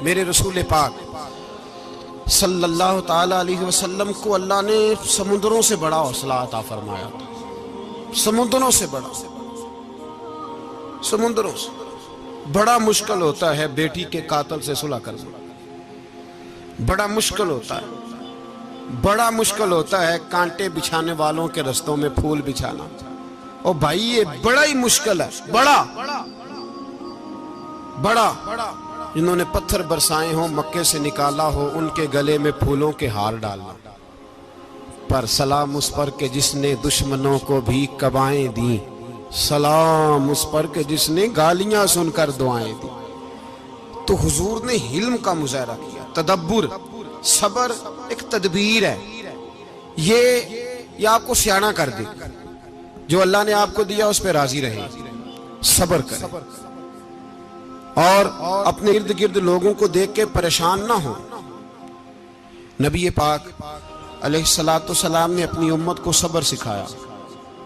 मेरे रसूल पाक सल्लल्लाहु ताला अलैहि वसल्लम को अल्लाह ने समुद्रों से बड़ा हौसला अता फरमाया था। समुद्रों से बड़ा, समुद्रों से बड़ा मुश्किल होता है बेटी के कातिल से सुलह करना। बड़ा मुश्किल होता है, बड़ा मुश्किल होता है कांटे बिछाने वालों के रस्तों में फूल बिछाना। और भाई ये बड़ा ही मुश्किल है, बड़ा बड़ा। जिन्होंने पत्थर बरसाए हो, मक्के से निकाला हो, उनके गले में फूलों के हार डालना। पर सलाम उस पर के जिसने दुश्मनों को भी कबाएं दी, सलाम उस पर के जिसने गालियां सुनकर दुआएं दी। तो हुजूर ने हिल्म का मुजाहरा किया, तदब्बुर, सबर एक तदबीर है। ये आपको सियाना कर दे। जो अल्लाह ने आपको दिया उस पर राजी रहे, सबर करें और अपने इर्द गिर्द लोगों को देख के परेशान ना हो। नबी पाक अलैहिस्सलातु सलाम ने अपनी उम्मत को सबर सिखाया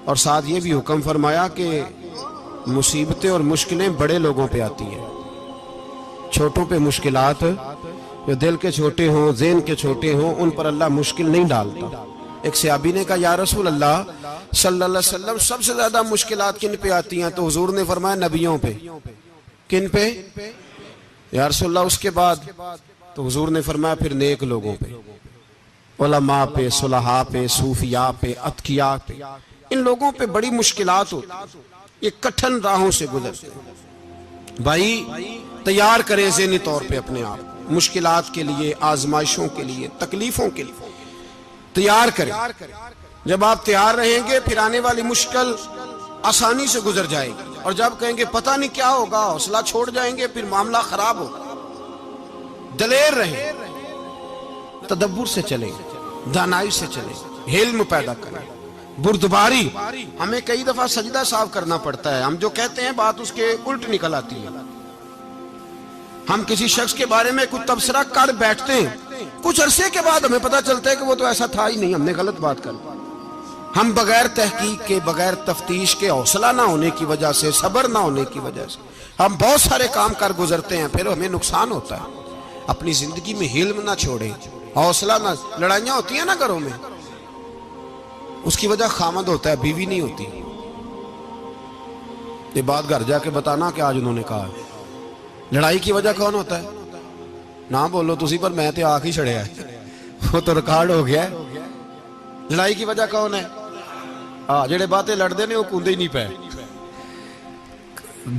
और साथ ये भी हुक्म फरमाया कि मुसीबतें और मुश्किलें बड़े लोगों पे आती हैं, छोटों पे मुश्किलात, जो दिल के छोटे हों, ज़हन के छोटे हों, उन पर अल्लाह मुश्किल नहीं डालता। एक सहाबी ने कहा, या रसूल अल्लाह सल्लल्लाहु अलैहि वसल्लम, सबसे ज्यादा मुश्किलात किन पे आती हैं? तो हुजूर ने फरमाया नबियों पे। किन पे? या रसूल अल्लाह उसके बाद? तो हुजूर ने फरमाया फिर नेक लोगों पे, उलमा पे, सुलहा पे, सूफिया पे, अतकिया पे। इन लोगों पे बड़ी मुश्किलात होती, ये कठिन राहों से गुजरते। भाई तैयार करें ज़हनी तौर पे अपने आप मुश्किलात के लिए, आजमाइशों के लिए, तकलीफों के लिए तैयार करें। जब आप तैयार रहेंगे फिर आने वाली मुश्किल आसानी से गुजर जाएगी। और जब कहेंगे पता नहीं क्या होगा, हौसला छोड़ जाएंगे, फिर मामला खराब होगा। दलेर रहें, तदब्बुर से चलें, दानाई से चलें, हिल्म पैदा करें, बुर्दबारी। हमें कई दफा सजदा साफ करना पड़ता है, हम जो कहते हैं बात उसके उल्ट निकल आती है। हम किसी शख्स के बारे में कुछ तबसरा कर बैठते हैं, कुछ अरसे के बाद हमें पता चलता है कि वो तो ऐसा था ही नहीं, हमने गलत बात कर। हम बगैर तहकीक के, बगैर तफ्तीश के, हौसला ना होने की वजह से, सबर ना होने की वजह से हम बहुत सारे काम कर गुजरते हैं, फिर हमें नुकसान होता है। अपनी जिंदगी में हिल्म ना छोड़े, हौसला ना। लड़ाइयां होती है ना घरों में, उसकी वजह खामद होता है, बीवी नहीं होती। ये बात घर जाके बताना कि आज उन्होंने कहा। लड़ाई की वजह कौन होता है? ना बोलो तुसी, पर मैं तो आख ही छड़िया है, वो तो रिकॉर्ड हो गया है। लड़ाई की वजह कौन है? हाँ, जेड़े बातें लड़ते ने वो कूदे ही नहीं पे।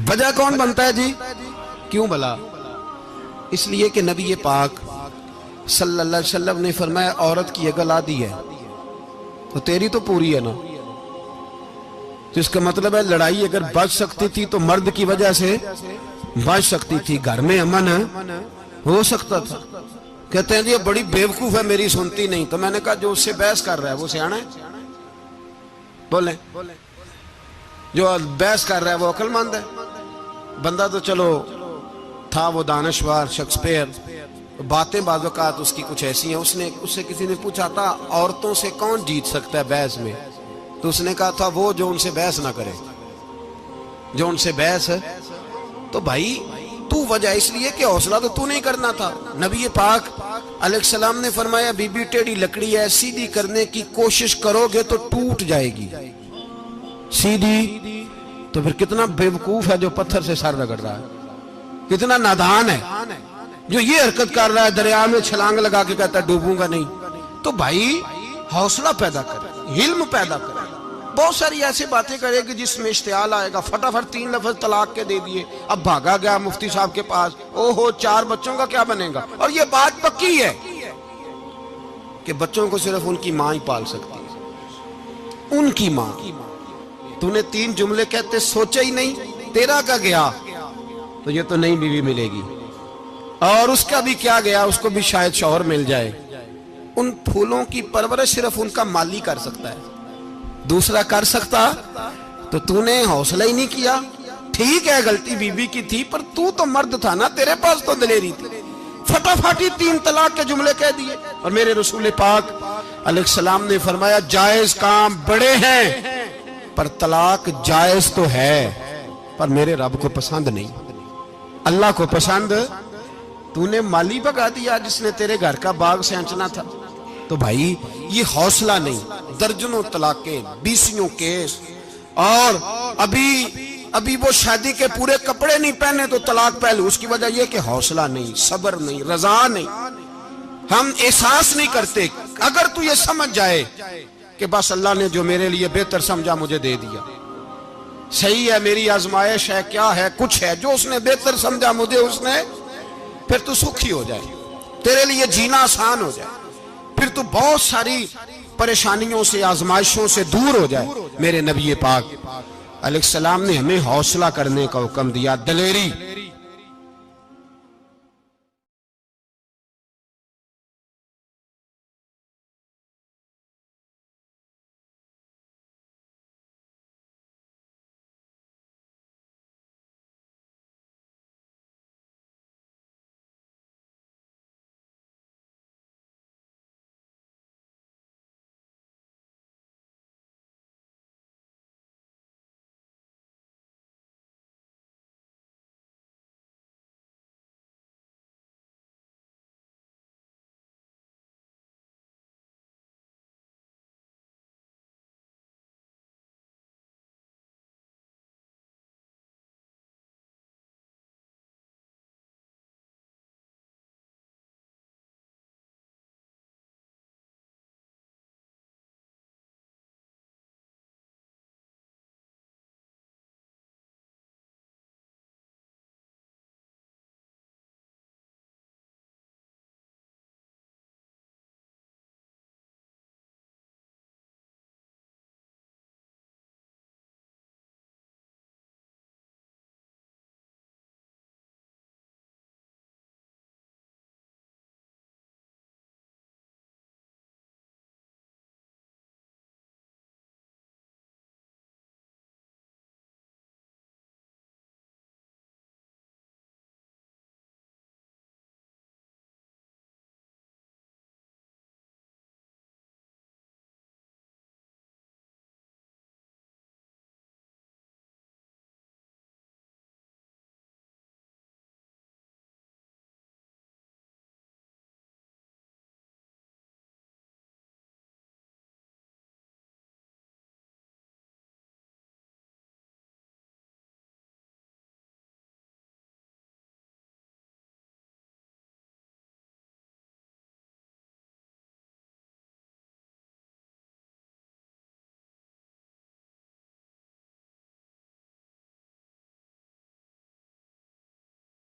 वजह कौन बनता है जी? क्यों भला? इसलिए कि नबी पाक सल्लल्लाहु अलैहि वसल्लम ने फरमाया औरत की अकल आधी है तो तेरी तो पूरी है ना। जिसका मतलब है लड़ाई अगर बच सकती थी तो मर्द की वजह से बच सकती थी, घर में अमन हो सकता था। कहते हैं जी बड़ी बेवकूफ है, मेरी सुनती नहीं। तो मैंने कहा जो उससे बहस कर रहा है वो सियाना है? बोले जो बहस कर रहा है वो अक्लमंद है? बंदा तो चलो था वो दानश्वर शेक्सपियर, बातें बाज़-औक़ात उसकी कुछ ऐसी हैं। उससे किसी ने पूछा था औरतों से कौन जीत सकता है बहस में, तो उसने कहा था वो जो उनसे बहस ना करे, जो उनसे बहस है। तो भाई तू वजह इसलिए कि हौसला तो तू नहीं करना था। नबी पाक अलैहिस्सलाम ने फरमाया बीबी टेढ़ी लकड़ी है, सीधी करने की कोशिश करोगे तो टूट जाएगी। सीधी तो फिर कितना बेवकूफ है जो पत्थर से सर रगड़ रहा है, कितना नादान है जो ये हरकत कर रहा है, दरिया में छलांग लगा के कहता है डूबूंगा नहीं। तो भाई हौसला पैदा करे, हिल्म पैदा करे। बहुत सारी ऐसी बातें करेगी जिसमें इश्तियाल आएगा, फटाफट 3 लफ्ज तलाक के दे दिए, अब भागा गया मुफ्ती साहब के पास, ओहो 4 बच्चों का क्या बनेगा। और ये बात पक्की है कि बच्चों को सिर्फ उनकी मां ही पाल सकती है, उनकी मां। तूने 3 जुमले कहते सोचे ही नहीं, तेरा का गया तो ये तो नई बीवी मिलेगी, और उसका भी क्या गया, उसको भी शायद शौहर मिल जाए। उन फूलों की परवरिश सिर्फ उनका माली कर सकता है, दूसरा कर सकता। तो तूने हौसला ही नहीं किया। ठीक है गलती बीबी की थी, पर तू तो मर्द था ना, तेरे पास तो दलेरी थी। फटाफटी 3 तलाक के जुमले कह दिए। और मेरे रसूल पाक अलैहिस्सलाम ने फरमाया जायज काम बड़े हैं, पर तलाक जायज तो है, पर मेरे रब को पसंद नहीं, अल्लाह को पसंद तूने माली भगा दिया जिसने तेरे घर का बाग सेंचना था। तो भाई ये हौसला नहीं, दर्जनों तलाके, 20 केस, और अभी वो शादी के पूरे कपड़े नहीं पहने तो तलाक पहले। उसकी वजह यह कि हौसला नहीं, सब्र नहीं, रजा नहीं, हम एहसास नहीं करते। अगर तू ये समझ जाए कि बस अल्लाह ने जो मेरे लिए बेहतर समझा मुझे दे दिया, सही है, मेरी आजमाइश है, क्या है, कुछ है, जो उसने बेहतर समझा मुझे उसने, फिर तू सुखी हो जाए, तेरे लिए जीना आसान हो जाए, फिर तू बहुत सारी परेशानियों से, आजमाइशों से दूर हो जाए। मेरे नबी पाक अलैहिस्सलाम ने हमें हौसला करने का हुक्म दिया, दलेरी।